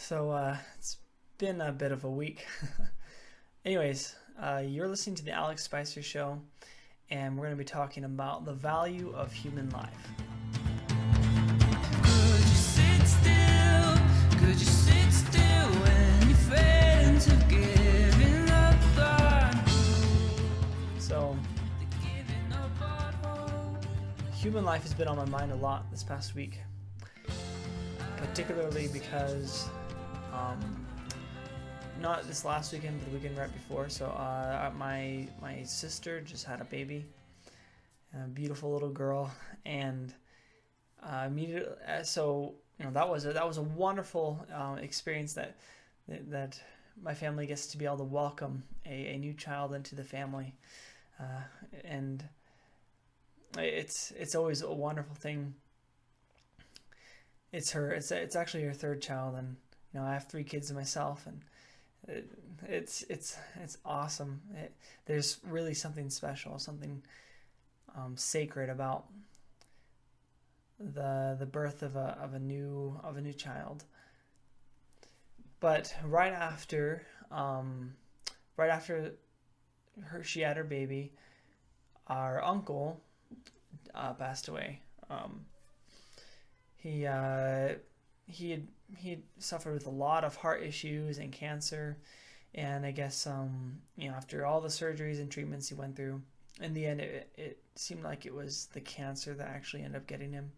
It's been a bit of a week. Anyways, you're listening to the Alex Spicer Show, and we're going to be talking about the value of human life. Could you sit still? Could you sit still when you fade into giving up on So, giving up on hope? human life has been on my mind a lot this past week, particularly because not this last weekend, but the weekend right before. So my sister just had a baby, a beautiful little girl, and immediately, that was a wonderful experience that my family gets to be able to welcome a new child into the family, and it's always a wonderful thing. It's actually her third child, and I have 3 kids myself, and it's awesome. There's really something special, something sacred about the birth of a new child. But right after she had her baby, our uncle passed away. He had suffered with a lot of heart issues and cancer, and I guess after all the surgeries and treatments he went through, in the end it seemed like it was the cancer that actually ended up getting him.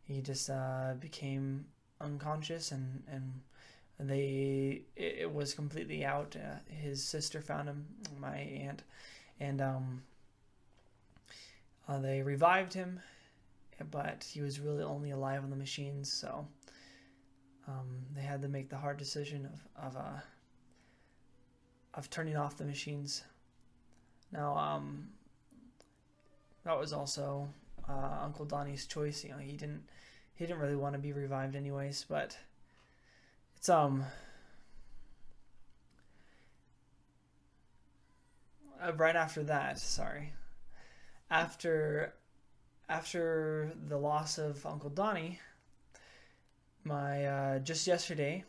He just became unconscious, and it was completely out. His sister found him, my aunt, and they revived him, but he was really only alive on the machines, so they had to make the hard decision of turning off the machines. Now, that was also Uncle Donnie's choice. He didn't really want to be revived anyways, but it's right after that. After the loss of Uncle Donnie, just yesterday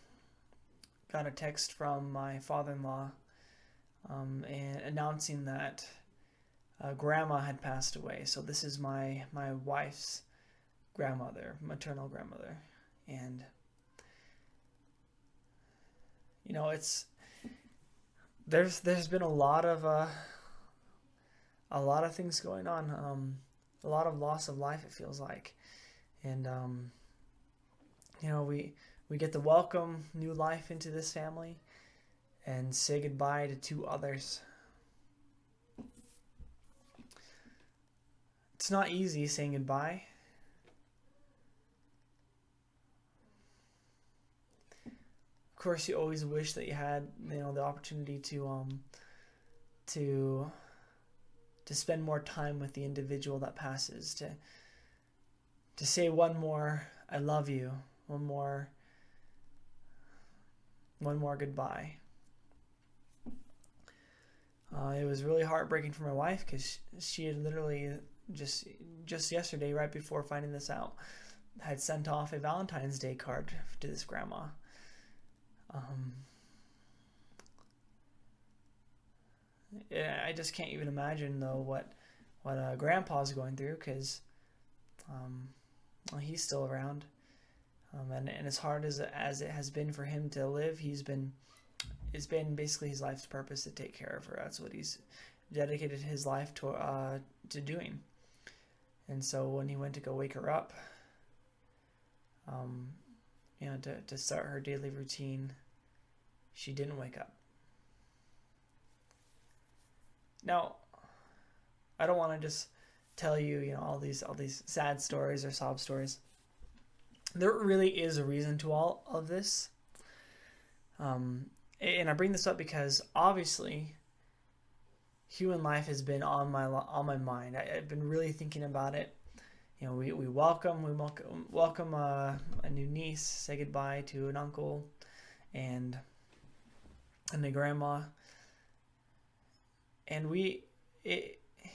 got a text from my father-in-law and announcing that grandma had passed away. So this is my wife's grandmother, maternal grandmother, and there's been a lot of things going on, a lot of loss of life, it feels like, and we get to welcome new life into this family and say goodbye to 2 others. It's not easy saying goodbye. Of course, you always wish that you had, the opportunity to spend more time with the individual that passes, to say one more "I love you," one more goodbye. It was really heartbreaking for my wife, because she had literally just yesterday, right before finding this out, had sent off a Valentine's Day card to this grandma. I just can't even imagine though what grandpa's going through, because he's still around, and as hard as it has been for him to live, it's been basically his life's purpose to take care of her. That's what he's dedicated his life to doing. And so when he went to go wake her up, to start her daily routine, she didn't wake up. Now, I don't want to just tell you, all these sad stories or sob stories. There really is a reason to all of this. And I bring this up because obviously human life has been on my mind. I've been really thinking about it. We welcome a new niece, say goodbye to an uncle and a grandma. And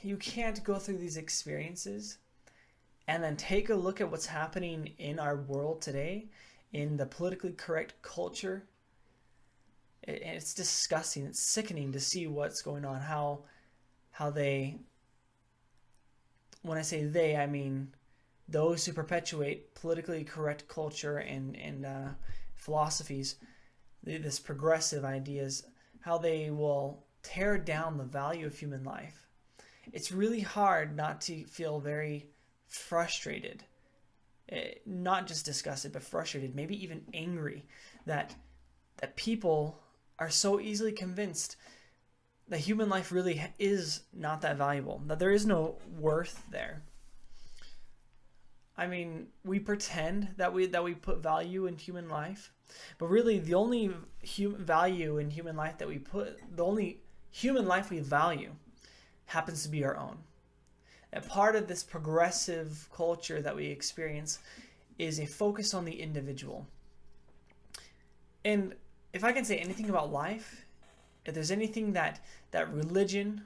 you can't go through these experiences and then take a look at what's happening in our world today in the politically correct culture. It's disgusting. It's sickening to see what's going on. How they, when I say they, I mean those who perpetuate politically correct culture and philosophies, this progressive ideas, how they will tear down the value of human life. It's really hard not to feel very frustrated, not just disgusted, but frustrated, maybe even angry that people are so easily convinced that human life really is not that valuable, that there is no worth there. I mean, we pretend that we put value in human life, but really the only value in human life that we put, the only human life we value happens to be our own. And part of this progressive culture that we experience is a focus on the individual. And if I can say anything about life, if there's anything that religion,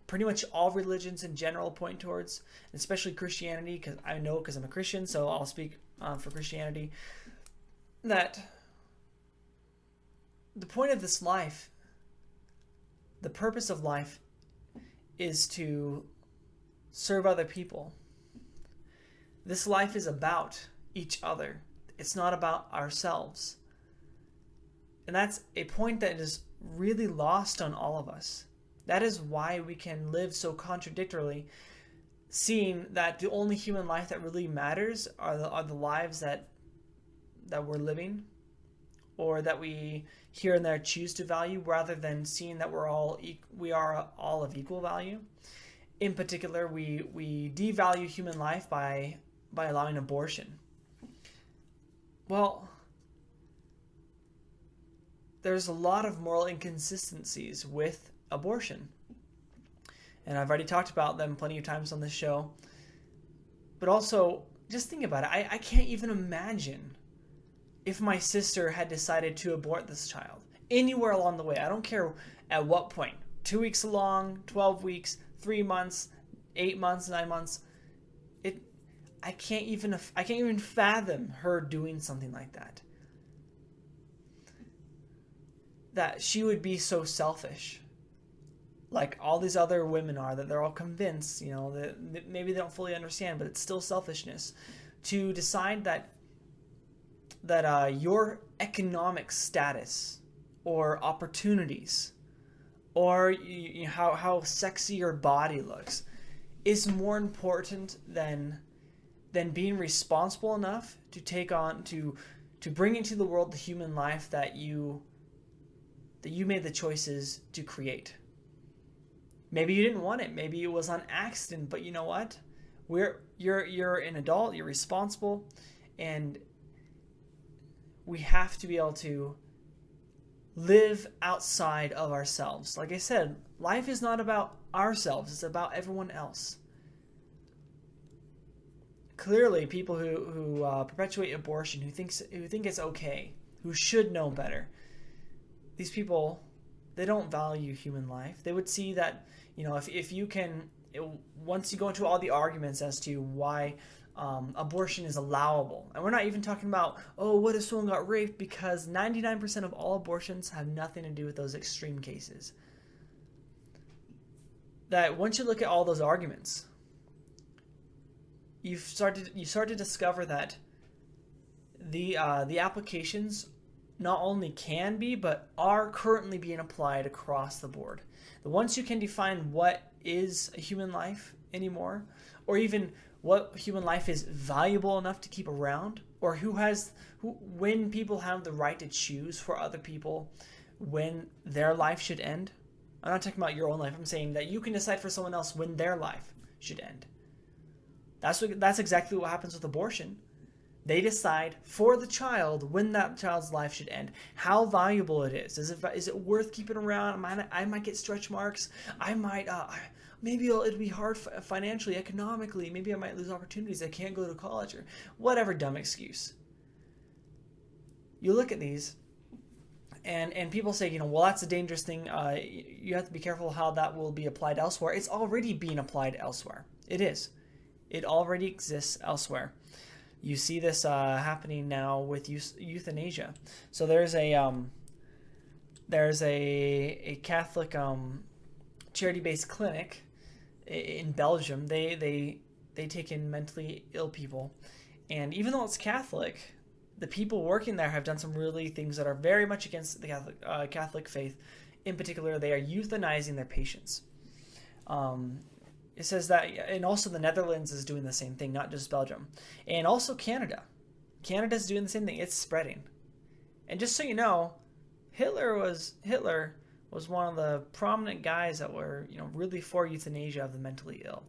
pretty much all religions in general point towards, especially Christianity, because I'm a Christian, so I'll speak for Christianity, that the point of this life, the purpose of life, is to serve other people. This life is about each other. It's not about ourselves. And that's a point that is really lost on all of us. That is why we can live so contradictorily, seeing that the only human life that really matters are the lives that we're living, or that we here and there choose to value, rather than seeing that we are all of equal value. In particular, we devalue human life by allowing abortion. Well, there's a lot of moral inconsistencies with abortion. And I've already talked about them plenty of times on this show. But also, just think about it. I can't even imagine if my sister had decided to abort this child anywhere along the way. I don't care at what point. 2 weeks along, 12 weeks, 3 months, 8 months, 9 months. I can't even fathom her doing something like that. That she would be so selfish, like all these other women are, that they're all convinced, that maybe they don't fully understand, but it's still selfishness to decide that your economic status or opportunities or how sexy your body looks is more important than being responsible enough to take on to bring into the world the human life that you made the choices to create. Maybe you didn't want it. Maybe it was on accident. But you know what? You're an adult. You're responsible, and we have to be able to live outside of ourselves. Like I said, life is not about ourselves. It's about everyone else. Clearly, people who perpetuate abortion, who think it's okay, who should know better, these people, they don't value human life. They would see that, if you can, once you go into all the arguments as to why abortion is allowable, and we're not even talking about, what if someone got raped, because 99% of all abortions have nothing to do with those extreme cases. That once you look at all those arguments, you start to discover that the applications not only can be, but are currently being applied across the board. Once you can define what is a human life anymore, or even what human life is valuable enough to keep around, or when people have the right to choose for other people when their life should end. I'm not talking about your own life. I'm saying that you can decide for someone else when their life should end. That's exactly what happens with abortion. They decide for the child when that child's life should end, how valuable it is. Is it worth keeping around? I might get stretch marks. I might, maybe it'll be hard financially, economically. Maybe I might lose opportunities. I can't go to college, or whatever dumb excuse. You look at these, and people say, well, that's a dangerous thing. You have to be careful how that will be applied elsewhere. It's already being applied elsewhere. It is. It already exists elsewhere. You see this happening now with euthanasia. So there's a Catholic charity-based clinic in Belgium. They take in mentally ill people, and even though it's Catholic, the people working there have done some really things that are very much against the Catholic faith. In particular, they are euthanizing their patients. It says that, and also the Netherlands is doing the same thing, not just Belgium. And also Canada. Canada's doing the same thing. It's spreading. And just so you know, Hitler was one of the prominent guys that were, really for euthanasia of the mentally ill.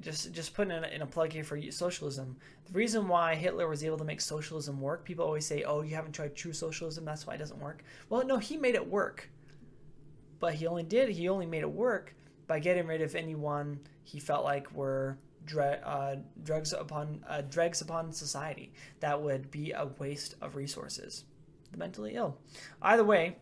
Just putting in a plug here for socialism. The reason why Hitler was able to make socialism work, people always say, oh, you haven't tried true socialism, that's why it doesn't work. Well, no, he made it work. But he only made it work by getting rid of anyone he felt like were dregs upon society that would be a waste of resources. The mentally ill. Either way,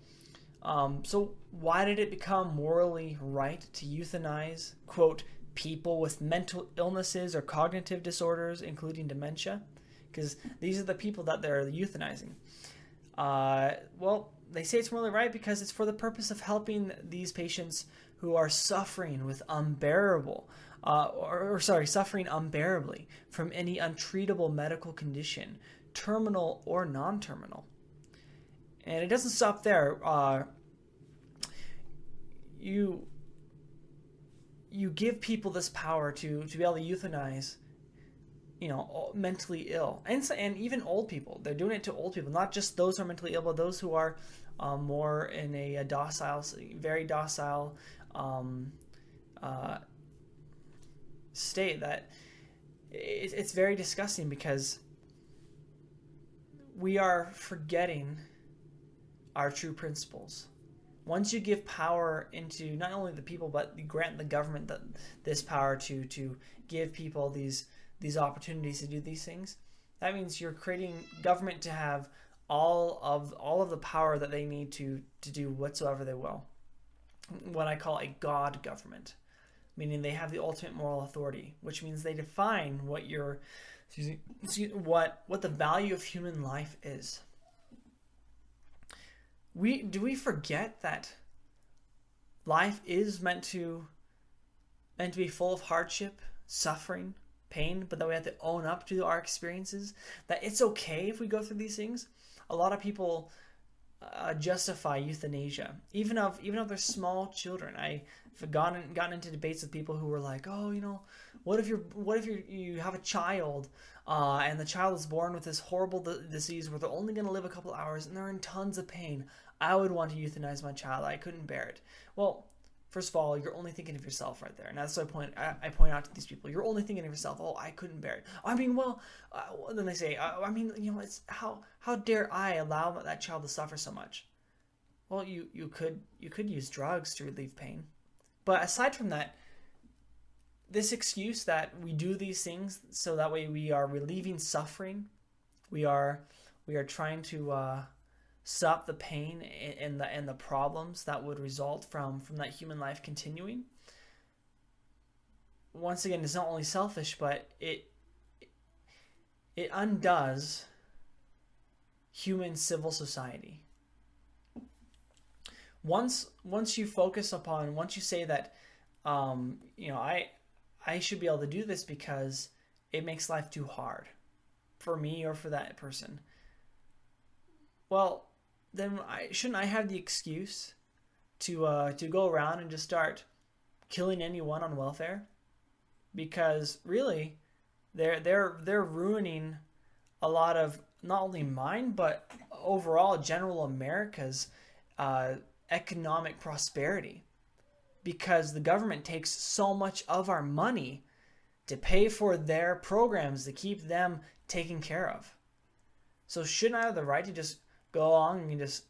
so why did it become morally right to euthanize, quote, people with mental illnesses or cognitive disorders, including dementia? Because these are the people that they're euthanizing. Well, they say it's morally right because it's for the purpose of helping these patients who are suffering with suffering unbearably from any untreatable medical condition, terminal or non-terminal. And it doesn't stop there. You give people this power to be able to euthanize, mentally ill and even old people. They're doing it to old people, not just those who are mentally ill, but those who are more in a very docile state. That it's very disgusting because we are forgetting our true principles. Once you give power into not only the people, but you grant the government this power to give people these opportunities to do these things, that means you're creating government to have all of the power that they need to do whatsoever they will. What I call a God government, meaning they have the ultimate moral authority, which means they define what what the value of human life is. Do we forget that life is meant to be full of hardship, suffering, pain, but that we have to own up to our experiences, that it's okay if we go through these things? A lot of people justify euthanasia, even of their small children. I've gotten into debates with people who were like, oh, what if you have a child and the child is born with this horrible disease where they're only going to live a couple hours and they're in tons of pain. I would want to euthanize my child. I couldn't bear it. Well, first of all, you're only thinking of yourself right there. And that's what I point out to these people. You're only thinking of yourself. Oh, I couldn't bear it. I mean, then they say, it's how dare I allow that child to suffer so much? Well, you could use drugs to relieve pain. But aside from that, this excuse that we do these things so that way we are relieving suffering, we are trying to stop the pain and the problems that would result from that human life continuing. Once again, it's not only selfish, but it undoes human civil society. Once you say that, I should be able to do this because it makes life too hard for me or for that person. Well, then shouldn't I have the excuse to go around and just start killing anyone on welfare? Because really, they're ruining a lot of not only mine but overall general America's economic prosperity, because the government takes so much of our money to pay for their programs to keep them taken care of. So shouldn't I have the right to just go along and just,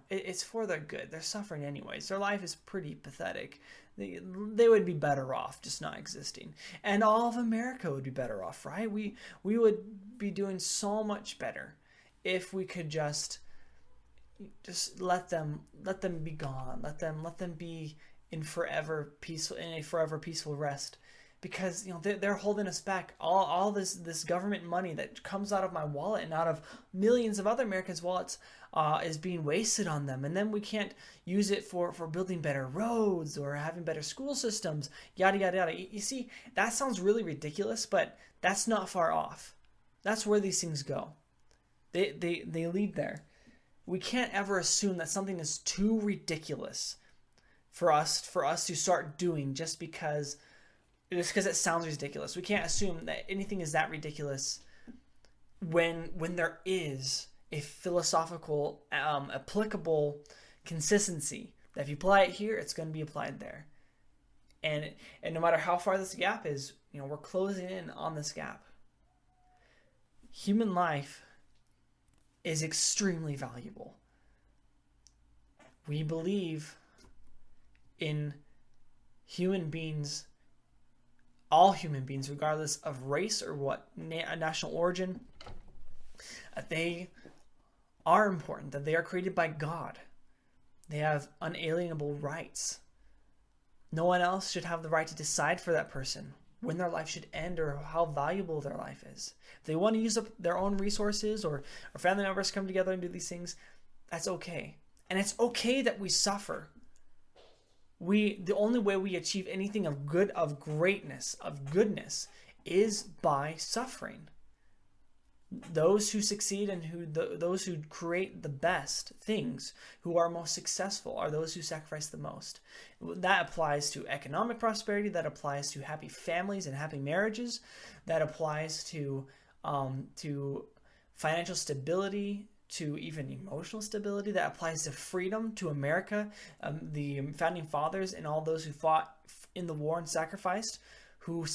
it's for their good. They're suffering anyways. Their life is pretty pathetic. They would be better off just not existing. And all of America would be better off, right? We would be doing so much better if we could just let them be gone. Let them be in a forever peaceful rest. because they're holding us back. All this government money that comes out of my wallet and out of millions of other Americans' wallets is being wasted on them, and then we can't use it for building better roads or having better school systems, yada yada yada. You see, that sounds really ridiculous, but that's not far off. That's where these things go. They lead there. We can't ever assume that something is too ridiculous for us to start doing just because it sounds ridiculous. We can't assume that anything is that ridiculous when there is a philosophical, applicable consistency that if you apply it here, it's going to be applied there. And no matter how far this gap is, we're closing in on this gap. Human life is extremely valuable. We believe in human beings, all human beings, regardless of race or what national origin, they are important, that they are created by God. They have unalienable rights. No one else should have the right to decide for that person when their life should end or how valuable their life is. If they want to use up their own resources or family members come together and do these things, that's okay. And it's okay that we suffer. The only way we achieve anything of good, of greatness, of goodness, is by suffering. Those who succeed and those who create the best things, who are most successful, are those who sacrifice the most. That applies to economic prosperity. That applies to happy families and happy marriages. That applies to financial stability, to even emotional stability. That applies to freedom, to America, the founding fathers and all those who fought in the war and sacrificed, who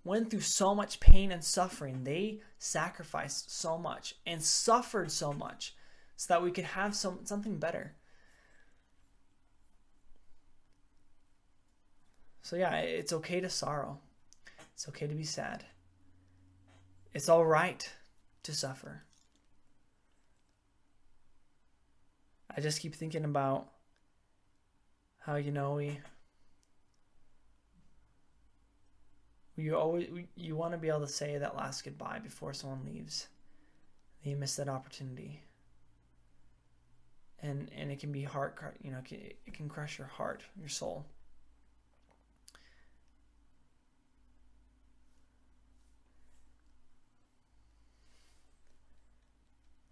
went through so much pain and suffering. They sacrificed so much and suffered so much so that we could have something better. So yeah, it's okay to sorrow. It's okay to be sad. It's all right to suffer. I just keep thinking about how, you want to be able to say that last goodbye before someone leaves. You miss that opportunity. And it can be it can crush your heart, your soul.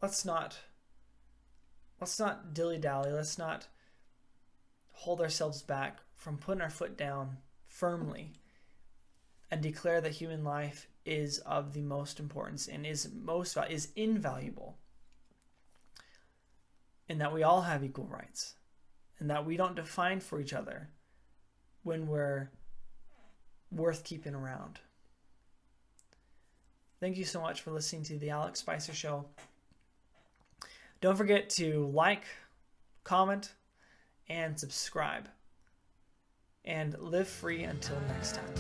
Let's not dilly-dally. Let's not hold ourselves back from putting our foot down firmly and declare that human life is of the most importance and is invaluable, and that we all have equal rights, and that we don't define for each other when we're worth keeping around. Thank you so much for listening to the Alex Spicer Show. Don't forget to like, comment, and subscribe. And live free until next time.